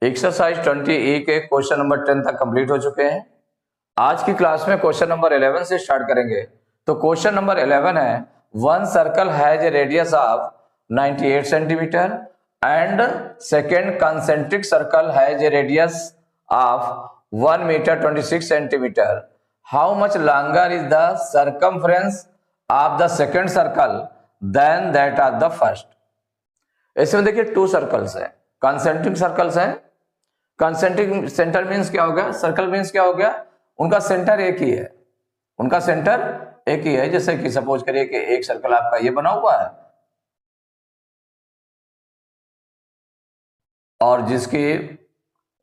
Exercise 20E के question number 10 तक complete हो चुके हैं। आज की क्लास में क्वेश्चन नंबर 11 से स्टार्ट करेंगे। तो क्वेश्चन नंबर 11 है, one circle has a radius of 98 centimetre and second concentric circle has a radius of 1 metre 26 centimetre. How much longer is the circumference of the second circle than that of the first. इसमें देखिए two circles है, concentric circles हैं। Concentric centre means क्या हो गया, circle means क्या हो गया, उनका सेंटर एक ही है, उनका सेंटर एक ही है। जैसे कि सपोज करिए कि एक सर्कल आपका ये बना हुआ है और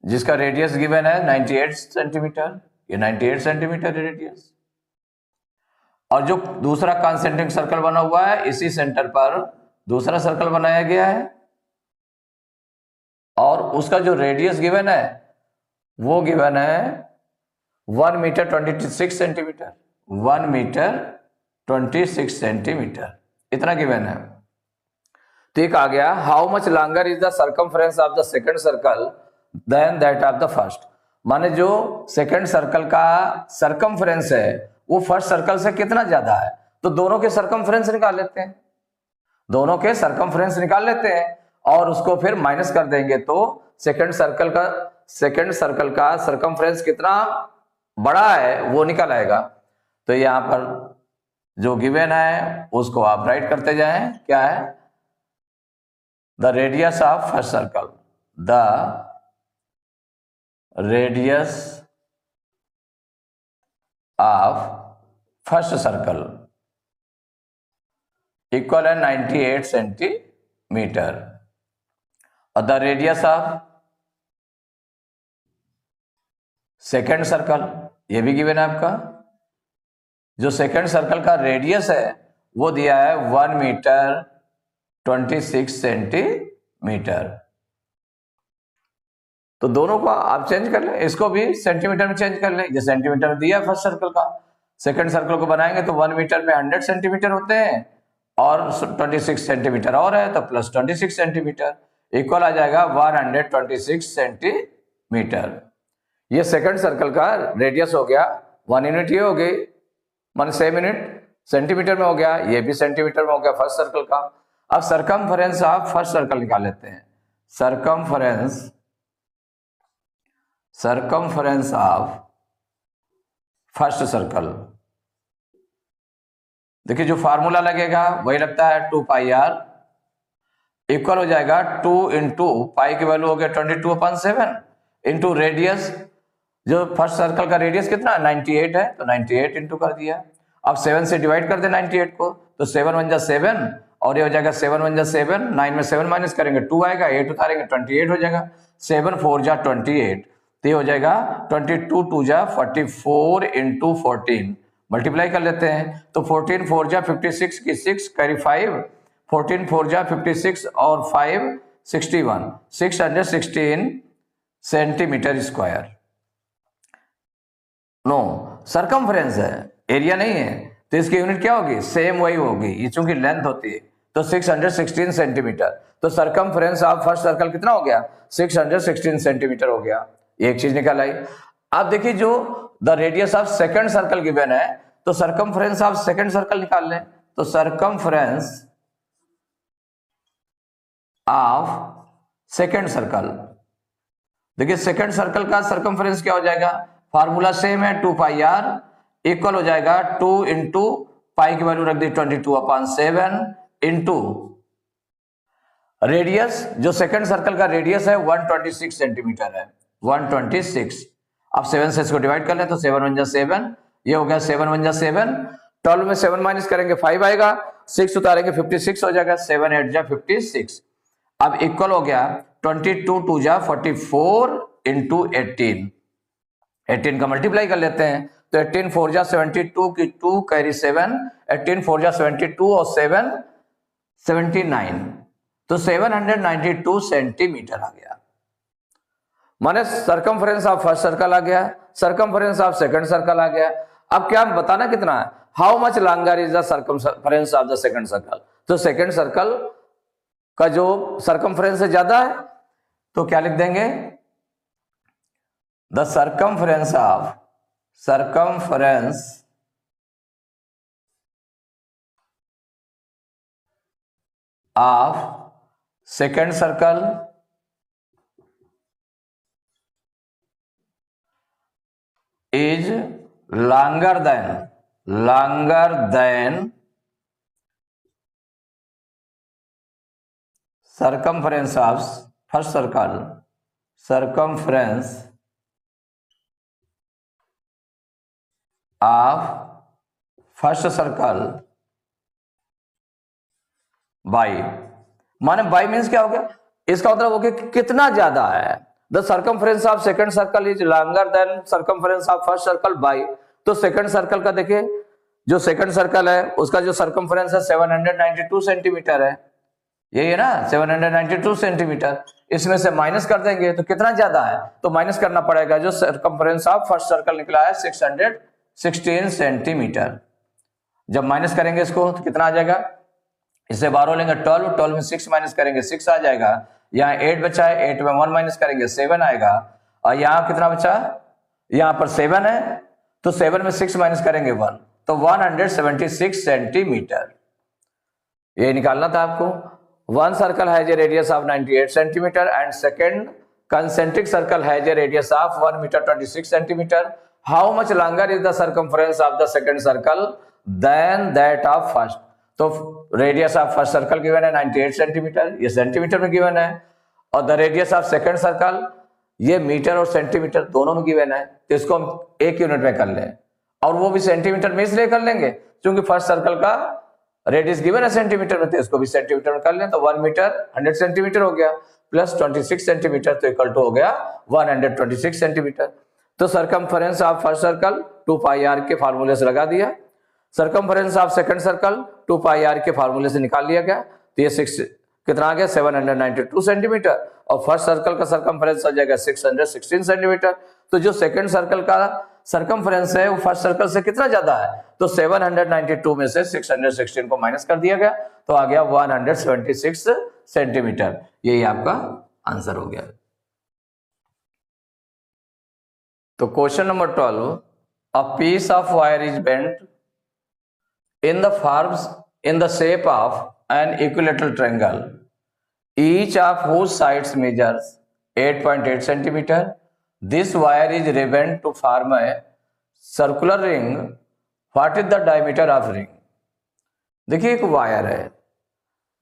जिसका रेडियस गिवन है 98 सेंटीमीटर, ये 98 सेंटीमीटर रेडियस। और जो दूसरा कंसेंट्रिक सर्कल बना हुआ है, इसी सेंटर पर दूसरा सर्कल बनाया गया है और उसका जो रेडियस गिवन है वो गिवन है 1 मीटर 26 सेंटीमीटर, 1 मीटर 26 सेंटीमीटर, इतना गिवन है। ठीक आ गया। How much longer is the circumference of the second circle than that of the first. माने जो सेकंड सर्कल का सर्कमफ्रेंस है वो फर्स्ट सर्कल से कितना ज्यादा है, तो दोनों के सर्कमफ्रेंस निकाल लेते हैं, दोनों के सर्कमफ्रेंस निकाल लेते हैं और उसको फिर माइनस कर देंगे तो सेकंड सर्कल का सर्कमफ्रेंस कितना बड़ा है वो निकल आएगा। तो यहां पर जो गिवन है उसको आप राइट करते जाएं। क्या है, the radius of first circle, the radius of first circle equal है 98 सेंटीमीटर और the radius of second circle, ये भी गिवन है आपका। जो सेकेंड सर्कल का रेडियस है वो दिया है 1 मीटर 26 सेंटीमीटर। तो दोनों को आप चेंज कर लें, इसको भी सेंटीमीटर में चेंज कर लें। ये सेंटीमीटर दिया है फर्स्ट सर्कल का, सेकेंड सर्कल को बनाएंगे तो 1 मीटर में 100 सेंटीमीटर होते हैं और 26 सेंटीमीटर और है तो प्लस 26 सेंटीमीटर इक्वल आ जाएगा 126 सेंटीमीटर। ये सेकंड सर्कल का रेडियस हो गया, 1 यूनिट ये हो गई, मान 6 यूनिट सेंटीमीटर में हो गया, ये भी सेंटीमीटर में हो गया फर्स्ट सर्कल का। अब सर्कमफ्रेंस ऑफ फर्स्ट सर्कल निकाल लेते हैं। सर्कमफ्रेंस ऑफ फर्स्ट सर्कल, देखिए जो फार्मूला लगेगा वही लगता है 2 पाई आर इक्वल हो जाएगा 2 इंटू पाई की वैल्यू हो गया 22/7 इंटू रेडियस। जो फर्स्ट सर्कल का रेडियस कितना 98 है तो 98 इंटू कर दिया। अब 7 से डिवाइड कर दे 98 को तो 7 1 जा 7 और ये हो जाएगा 7 1 जा 7, 9 में 7 माइनस करेंगे 2 आएगा, 8 उतारेंगे 28 हो जाएगा, 7 4 जा 28 तो ये हो जाएगा 22 2 जा 44 इंटू 14 मल्टीप्लाई कर लेते हैं तो 14 4 जा 56 की 6 कैरी 5, 14 4 जा 56 और 5 61, 616 सेंटीमीटर स्क्वायर। नो सर्कमफ्रेंस है, एरिया नहीं है, तो इसकी यूनिट क्या होगी, सेम वही होगी, ये चूंकि लेंथ होती है तो 616 सेंटीमीटर। तो सर्कमफ्रेंस ऑफ फर्स्ट सर्कल कितना हो गया 616 सेंटीमीटर हो गया, एक चीज निकल आई। अब देखिए जो the radius of second circle given है तो सर्कमफ्रेंस ऑफ सेकंड सर्कल निकाल लें। तो सर्कमफ्रेंस ऑफ सेकंड सर्कल, देखिए सेकंड सर्कल का सर्कमफ्रेंस क्या हो जाएगा, फार्मूला सेम है 2 पाई आर इक्वल हो जाएगा 2 इंटू पाई की वैल्यू रख दी 22/7 इंटू रेडियस। जो सेकंड सर्कल का रेडियस है 126 सेंटीमीटर है, 126। अब 7 से इसको डिवाइड कर लें तो 7 1 जा 7, ये हो गया 7 1 जा 7, 12 में 7 माइनस करेंगे 5 आएगा, 6 उतारेंगे 56 हो जाएगा, 7 8 जा 56। अब इक्वल हो गया 22 2 जा 44 इंटू 18 का मल्टीप्लाई कर लेते हैं तो 18 4 जा 72 की 2 कैरी 7, 18 4 जा 72 और 7 79 तो 792 सेंटीमीटर आ गया। माने सर्कमफ्रेंस ऑफ फर्स्ट सर्कल आ गया, सर्कमफ्रेंस ऑफ सेकंड सर्कल आ गया। अब क्या बताना कितना है, how much longer is the circumference of the second circle. तो सेकंड सर्कल का जो सर्कमफ्रेंस से ज्यादा है तो क्या लिख देंगे the circumference of second circle is longer than circumference of first circle. Circumference of first circle by, माने बाई मीन्स क्या हो गया, इसका मतलब हो गया कि कितना ज्यादा है। The circumference of second circle is longer than circumference of first circle by. तो सेकंड सर्कल का देखिए, जो सेकंड सर्कल है उसका जो सर्कमफ्रेंस है 792 सेंटीमीटर है, यही है ना 792 सेंटीमीटर। इसमें से माइनस कर देंगे तो कितना ज्यादा है, तो माइनस करना पड़ेगा। जो सर्कमफ्रेंस ऑफ फर्स्ट सर्कल निकला है 616 सेंटीमीटर। जब माइनस करेंगे इसको तो कितना आ जाएगा, इसे 12 लेंगे 12 में 6 माइनस करेंगे 6 आ जाएगा। यहाँ 8 बचा है, 8 में 1 माइनस करेंगे 7 आएगा। और यहाँ कितना बचा, यहाँ पर 7 है तो 7 में 6 माइनस करेंगे 1, तो 176 सेंटीमीटर ये निकालना था आपको। One circle has a radius of 98 centimetre and second concentric circle has a radius of 1 metre 26 centimetre. How much longer is the circumference of the second circle than that of first. तो radius of first circle given है 98 centimetre, ये centimetre में given है, और the radius of second circle ये metre और centimetre दोनों में गिवन है। तो इसको हम एक यूनिट में कर लें, और वो भी सेंटीमीटर में इसलिए कर लेंगे क्योंकि फर्स्ट सर्कल का रेडियस गिवन है सेंटीमीटर में, तो इसको भी सेंटीमीटर में कर लें। तो 1 मीटर 100 सेंटीमीटर हो गया प्लस 26 सेंटीमीटर, तो इक्वल टू हो गया 126 सेंटीमीटर। तो circumference of first circle 2 pi R के फार्मूले से लगा दिया, circumference of second circle 2 pi R के फार्मूले से निकाल लिया गया। तो ये 6 कितना आ गया 792 सेंटीमीटर, और फर्स्ट सर्कल का सर्कमफरेंस आ जाएगा 616 सेंटीमीटर। तो जो सेकंड सर्कल का सर्कमफरेंस है वो फर्स्ट सर्कल से कितना ज्यादा है, तो 792 में से 616 को माइनस कर दिया गया, तो आ गया 176 सेंटीमीटर। यही आपका आंसर हो गया। तो question number 12, a piece of wire is bent in the shape of an equilateral triangle, each of whose sides measures 8.8 centimeter. This wire is rebent to form a circular ring. What is the diameter of ring? देखिए एक wire है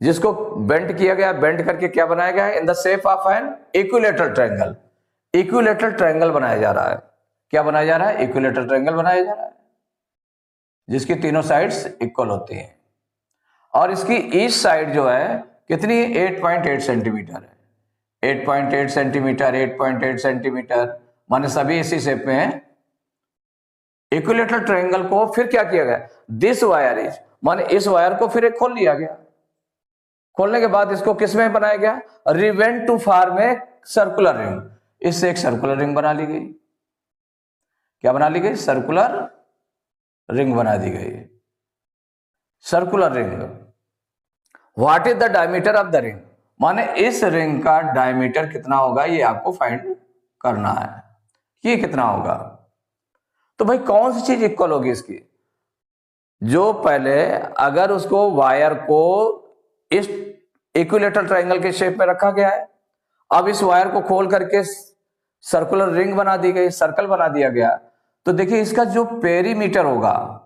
जिसको bent किया गया, bent करके क्या बनाया गया है, in the shape of an equilateral triangle. Equilateral triangle बनाया जा रहा है। क्या बनाया जा रहा है, इक्विलेटरल ट्रायंगल बनाया जा रहा है जिसकी तीनों साइड्स इक्वल होती हैं, और इसकी ईच साइड जो है कितनी 8.8 सेंटीमीटर है। 8.8 सेंटीमीटर 8.8 सेंटीमीटर माने सभी इसी शेप में है। इक्विलेटरल ट्रायंगल को फिर क्या किया गया, दिस वायर इज माने इस वायर को फिर एक खोल लिया गया। खोलने के बाद इसको किसमें बनाया गया, rebent to form a circular ring. इससे एक सर्कुलर रिंग बना ली गई। क्या बना ली गई, सर्कुलर रिंग बना दी गई, circular ring. What is the diameter of the ring, माने इस रिंग का डायमीटर कितना होगा ये आपको फाइंड करना है, ये कितना होगा। तो भाई कौन सी चीज इक्वल होगी इसकी, जो पहले अगर उसको वायर को इस इक्विलेटरल ट्रायंगल के शेप में रखा गया है, अब इस वायर को खोल करके सर्कुलर रिंग बना दी गई, सर्कल बना दिया गया, तो देखिए इसका जो पेरीमीटर होगा,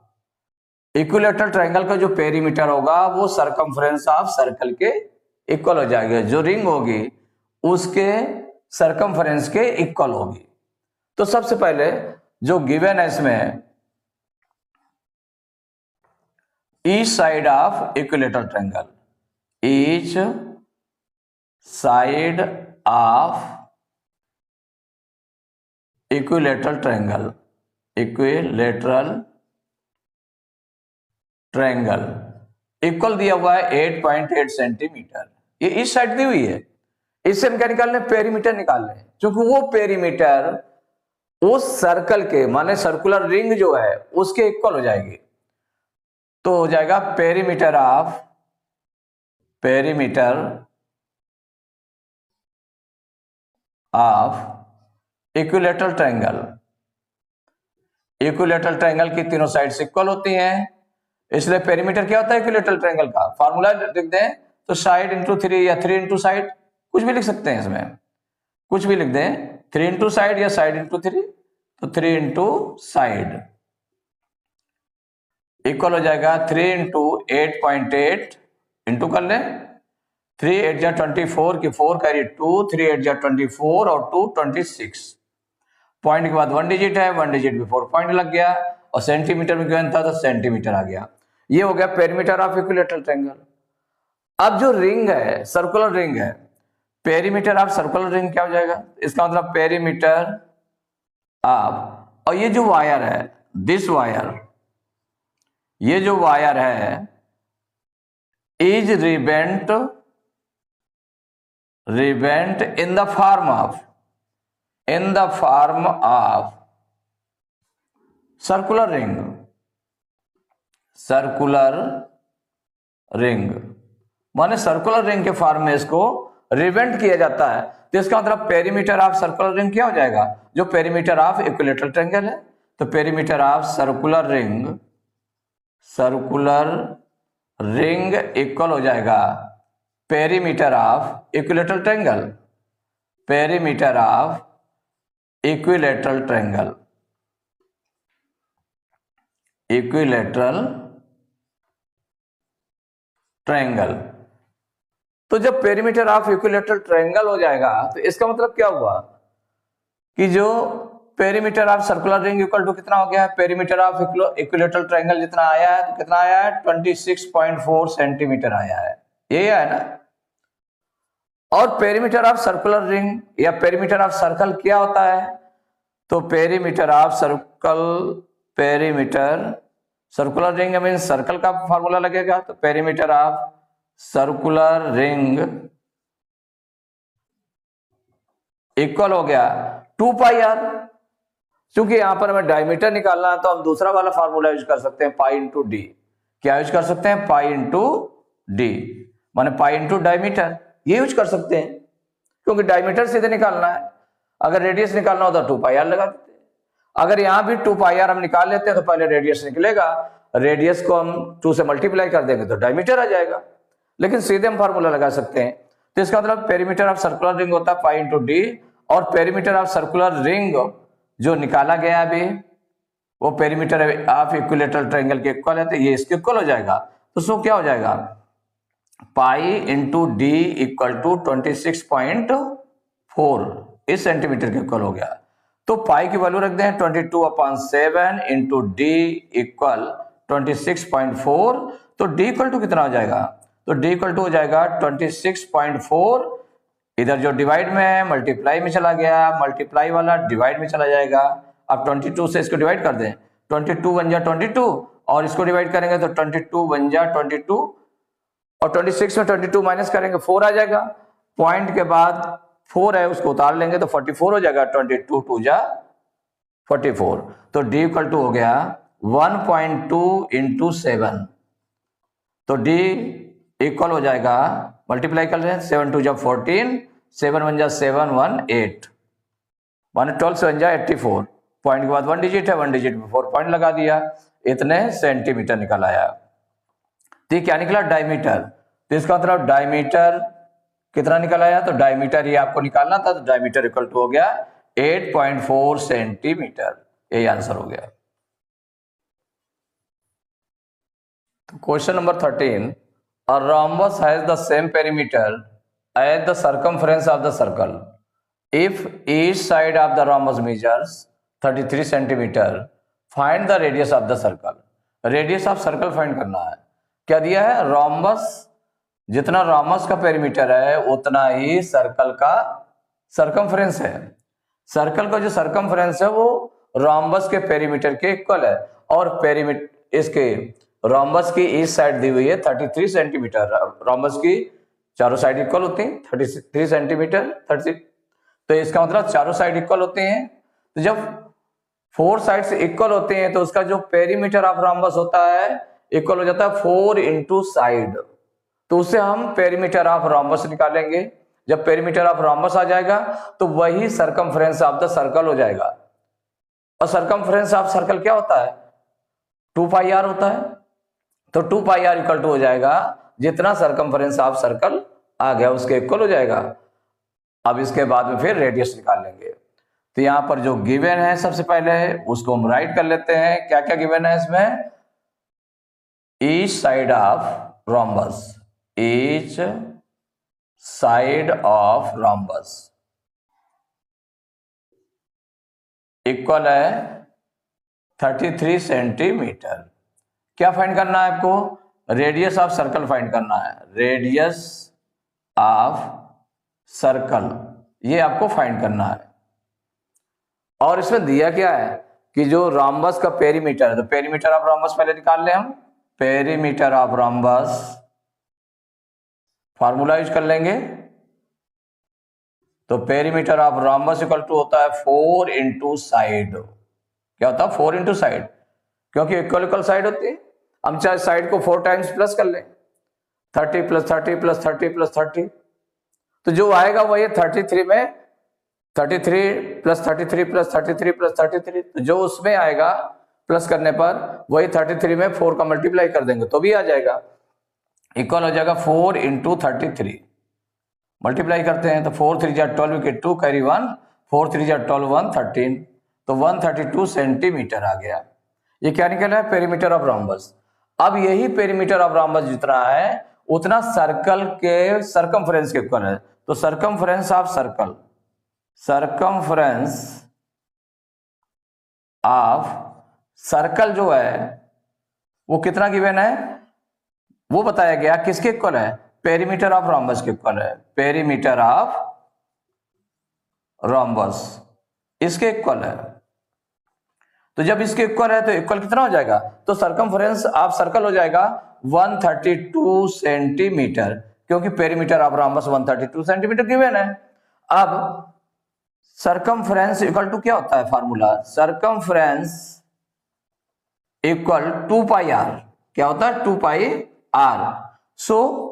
इक्विलेटरल ट्रायंगल का जो पेरीमीटर होगा वो सर्कमफ्रेंस ऑफ सर्कल के इक्वल हो जाएगा। जो रिंग होगी उसके सर्कमफ्रेंस के इक्वल होगी। तो सबसे पहले जो गिवन है इसमें, each side of equilateral triangle, each side of equilateral triangle, equilateral triangle equal दिया हुआ है 8.8 सेंटीमीटर। ये इस साइड दी हुई है, इससे हम क्या निकालने, पेरीमीटर निकालने, क्योंकि वो पेरीमीटर उस सर्कल के माने सर्कुलर रिंग जो है उसके इक्वल हो जाएगी। तो हो जाएगा perimeter of equilateral triangle, equilateral triangle की तीनों साइड्स इक्वल होती हैं, इसलिए पेरीमीटर क्या होता है इक्विलेटरल ट्रायंगल का, फार्मूला लिख दें तो साइड इंटू 3 या 3 इंटू साइड, कुछ भी लिख सकते हैं, इसमें कुछ भी लिख दें, 3 इंटू साइड या साइड इंटू 3, तो 3 इंटू साइड इक्वल हो जाएगा 3 इंटू 8.8 इंटू कर लें, 3 8 जा 24 की 4 कैरी 2, 3 8 जा 24 और 2 26, पॉइंट के बाद 1 डिजिट है, 1 डिजिट बिफोर पॉइंट लग गया, और सेंटीमीटर में गिवन था तो सेंटीमीटर आ गया। ये हो गया पेरीमीटर ऑफ इक्विलेटरल ट्रायंगल। अब जो रिंग है, सर्कुलर रिंग है, पेरीमीटर ऑफ सर्कुलर रिंग क्या हो जाएगा, इसका मतलब पेरीमीटर ऑफ, और ये जो वायर है, दिस वायर, ये जो वायर है is rebent in the form of circular ring, माने सर्कुलर रिंग के फॉर्म में इसको रिवेंट किया जाता है, तो इसका मतलब पेरीमीटर ऑफ सर्कुलर रिंग क्या हो जाएगा, जो पेरीमीटर ऑफ इक्विलेटरल ट्रायंगल है, तो perimeter of circular ring equal हो जाएगा perimeter of equilateral triangle, perimeter of equilateral triangle. तो जब पेरीमीटर ऑफ इक्विलेटरल ट्रायंगल हो जाएगा तो इसका मतलब क्या हुआ कि जो perimeter of circular ring equal to कितना हो गया, पेरीमीटर ऑफ इक्विलेटरल ट्रायंगल जितना आया है, तो कितना आया है 26.4 सेंटीमीटर आया है, यही है ना। और पेरीमीटर ऑफ सर्कुलर रिंग या पेरीमीटर ऑफ सर्कल क्या होता है, तो perimeter of circular ring mean circle का फॉर्मूला लगेगा, तो perimeter of circular ring equal हो गया 2πr, क्योंकि यहां पर हमें डायमीटर निकालना है तो हम दूसरा वाला फार्मूला यूज कर सकते हैं, पाई इंटू डी। क्या यूज कर सकते हैं, पाई इंटू डी, माने पाई इंटू डायमीटर, ये यूज कर सकते हैं, क्योंकि डायमीटर सीधे निकालना है, अगर रेडियस निकालना होता तो 2πr लगा देते हैं। अगर यहां भी 2πr हम निकाल लेते हैं तो पहले रेडियस निकलेगा, रेडियस को हम 2 से मल्टीप्लाई कर देंगे तो डायमीटर आ जाएगा, लेकिन सीधे हम फार्मूला लगा सकते हैं। तो इसका मतलब पेरीमीटर ऑफ सर्कुलर रिंग होता है पाई इंटू डी, और पेरीमीटर ऑफ सर्कुलर रिंग जो निकाला गया अभी वो पेरीमीटर ऑफ इक्विलेटरल ट्रायंगल के इक्वल है, तो ये इसके इक्वल हो जाएगा, तो सो क्या हो जाएगा, pi into D equal to 26.4 इस सेंटीमीटर के इक्वल हो गया। तो पाई की वैल्यू रख दें 22/7 इंटू डी इक्वल 26.4, तो डी इक्वल टू कितना हो जाएगा, तो डी इक्वल टू हो जाएगा 26.4, इधर जो डिवाइड में है मल्टीप्लाई में चला गया, मल्टीप्लाई वाला डिवाइड में चला जाएगा। अब 22 से इसको डिवाइड कर दें, 22 1 जा 22, और इसको डिवाइड करेंगे तो 22 1 जा 22, और 26 में 22 माइनस करेंगे 4 आ जाएगा, पॉइंट के बाद 4 है उसको उतार लेंगे तो 44 हो जाएगा, 22 2 जा 44, तो डी इक्वल टू हो गया 1.2 इंटू 7, तो डी इक्वल हो जाएगा, मल्टीप्लाई कर रहे हैं, 7 2 जा 14, 7 1 जा 7 1 8, माने 12 7 जा 84, पॉइंट के बाद 1 डिजिट है, 1 डिजिट में 4 पॉइंट लगा दिया, इतने सेंटीमीटर निकल आया। तो क्या निकला, डायमीटर, तो इसका मतलब डायमीटर कितना निकल आया, तो डायमीटर ये आपको निकालना था, तो डायमीटर इक्वल टू हो गया 8.4 सेंटीमीटर, यही आंसर हो गया। तो question number 13, a rhombus has the same perimeter as the circumference of the circle. If each side of the rhombus measures 33 centimeter, find the radius of the circle. Radius of circle find करना है। क्या दिया है, rhombus, जितना rhombus का perimeter है उतना ही circle का सर्कमफ्रेंस है। सर्कल का जो सर्कमफ्रेंस है वो rhombus के पेरीमीटर के इक्वल है, और पेरीमीटर इसके रोम्बस की ईच साइड दी हुई है 33 सेंटीमीटर, रोम्बस की चारों साइड इक्वल होती हैं 33 सेंटीमीटर 30, तो इसका मतलब चारों साइड इक्वल होते हैं। तो जब 4 साइड्स इक्वल होते हैं तो उसका जो पेरीमीटर ऑफ रोम्बस होता है इक्वल हो जाता है 4 इंटू साइड, तो उससे हम पेरीमीटर ऑफ रोम्बस निकालेंगे। जब पेरीमीटर ऑफ रोम्बस आ जाएगा तो वही सरकमफ्रेंस ऑफ द सर्कल हो जाएगा। और सरकमफ्रेंस ऑफ सर्कल क्या होता है? 2 पाई आर होता है। तो 2 पाई आर इक्वल टू हो जाएगा जितना सरकमफ्रेंस ऑफ सर्कल आ गया उसके इक्वल हो जाएगा। अब इसके बाद में फिर रेडियस निकाल लेंगे। तो यहां पर जो गिवन है सबसे पहले उसको हम राइट कर लेते हैं। क्या क्या गिवन है इसमें? Each side of rhombus, each side of rhombus equal है 33 सेंटीमीटर। क्या फाइंड करना है आपको? रेडियस ऑफ सर्कल फाइंड करना है। रेडियस ऑफ सर्कल ये आपको फाइंड करना है। और इसमें दिया क्या है कि जो रोम्बस का पेरीमीटर है, तो पेरीमीटर ऑफ रोम्बस पहले निकाल लें हम। Perimeter of rhombus formula use कर लेंगे। तो perimeter of rhombus equal to होता है 4 इंटू साइड। क्या होता है? 4 इंटू साइड, क्योंकि इक्वल इक्वल साइड होती है। हम चाहे साइड को 4 टाइम्स प्लस कर लें, 30 प्लस 30 प्लस 30 प्लस 30, तो जो आएगा वही 33 में 33 प्लस 33 प्लस 33 प्लस 33, तो जो उसमें आएगा प्लस करने पर वही 33 में 4 का मल्टीप्लाई कर देंगे तो भी आ जाएगा। इक्वल हो जाएगा 4 इंटू 33। मल्टीप्लाई करते हैं तो 4 3 जा 12 के 2 कैरी 1, 4 3 जा 12 1 13, तो 132 सेंटीमीटर आ गया। ये क्या निकला है? Perimeter of rhombus. अब यही पेरीमीटर ऑफ रोम्बस जितना है उतना सर्कल के सरकमफ्रेंस के इक्वल है। तो circumference of circle, circumference of circle जो है वो कितना गिवन है वो बताया गया। किसके इक्वल है? पेरीमीटर ऑफ रोम्बस के इक्वल है। पेरीमीटर ऑफ रोम्बस इसके इक्वल है। तो जब इसके इक्वल है तो इक्वल कितना हो जाएगा? तो सरकमफ्रेंस ऑफ सर्कल हो जाएगा 132 सेंटीमीटर, क्योंकि perimeter of rhombus 132 centimetre given है। अब सरकमफ्रेंस इक्वल टू क्या होता है formula? Circumference equal 2 pi R. क्या होता है? 2 पाई आर। सो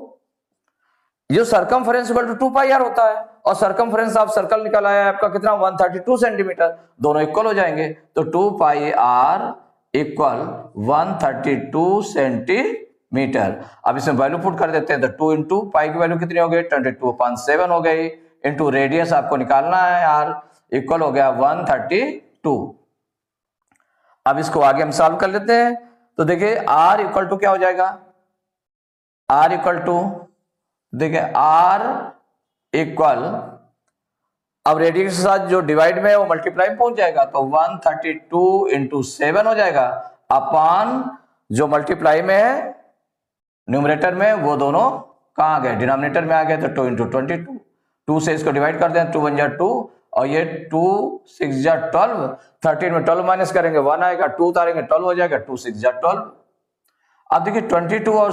जो circumference equal to 2 pi R होता है और सरकमफ्रेंस ऑफ सर्कल निकल आया है आपका कितना? 132 सेंटीमीटर। दोनों इक्वल हो जाएंगे तो 2 पाई आर इक्वल 132 सेंटीमीटर। अब इसमें वैल्यू पुट कर देते हैं तो 2 इंटू पाई की वैल्यू कितनी हो गई? 22/7 हो गई, इंटू रेडियस आपको निकालना है आर, इक्वल हो गया 132। अब इसको आगे हम सॉल्व कर लेते हैं। तो देखिए आर इक्वल टू क्या हो जाएगा? आर इक्वल टू देखिए आर इक्वल, अब रेडियस के साथ जो डिवाइड में है वो मल्टीप्लाई में पहुंच जाएगा तो 132 इंटू 7 हो जाएगा अपॉन जो मल्टीप्लाई में है न्यूमरेटर में वो दोनों कहां आ गए? डिनोमिनेटर में आ गए। तो 2 इंटू 22, 2 से इसको डिवाइड कर दें, 2 1 जा 2 और ये 2 6 जा 12, 13 में 12 माइनस करेंगे 1 आएगा, 2 उतारेंगे 12 हो जाएगा, 2 6 जा 12। अब देखिए 22 और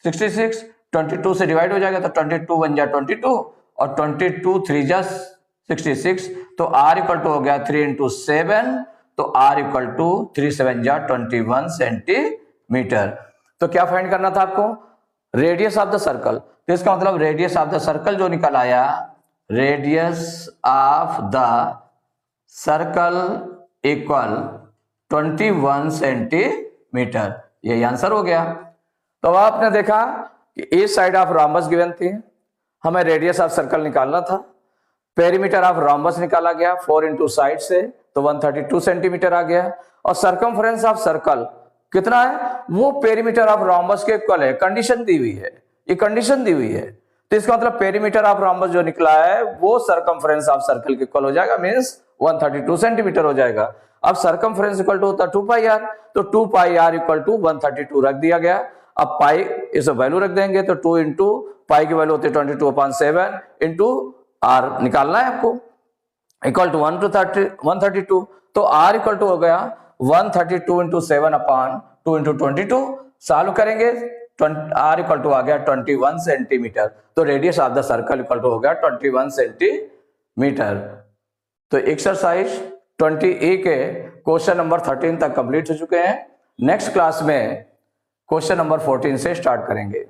66 22 से डिवाइड हो जाएगा तो 22 1 जा 22 और 22 3 जा 66, तो आर इक्वल टू हो गया 3 इंटू 7, तो आर इक्वल टू 3 7 जा 21 सेंटीमीटर। तो क्या फाइंड करना था आपको? Radius of the circle. तो इसका मतलब रेडियस ऑफ द सर्कल जो निकल आया, radius of the circle equal 21 centimetre. यही आंसर हो गया। तो आपने देखा कि इस साइड ऑफ रोम्बस गिवन थी, हमें रेडियस ऑफ सर्कल निकालना था, पेरीमीटर ऑफ रोम्बस निकाला गया 4 इंटू साइड से तो 132 सेंटीमीटर आ गया, और सरकमफ्रेंस ऑफ सर्कल कितना है? वो पेरीमीटर ऑफ रोम्बस के इक्वल है। कंडीशन दी हुई है, ये कंडीशन दी हुई है। तो इसका मतलब पेरीमीटर ऑफ रोम्बस जो निकला है वो सरकमफ्रेंस ऑफ सर्कल के इक्वल हो जाएगा, मींस 132 सेंटीमीटर हो जाएगा। अब सरकमफ्रेंस इक्वल टू होता है 2 पाई आर, तो 2 पाई आर इक्वल टू 132 रख दिया गया। अब पाई इसे वैल्यू रख देंगे तो 2 इंटू पाई की वैल्यू होती है 22/7 इंटू आर निकालना है आपको, इक्वल टू 132। तो आर इक्वल टू हो गया 132 इंटू 7 अपॉन 2 इंटू 22। सॉल्व करेंगे आर इक्वल टू आ गया 21 सेंटीमीटर। तो radius of the circle equal to हो गया 21 सेंटीमीटर। तो एक्सरसाइज 20A के क्वेश्चन नंबर 13 तक कंप्लीट हो चुके हैं। नेक्स्ट क्लास में क्वेश्चन नंबर 14 से स्टार्ट करेंगे।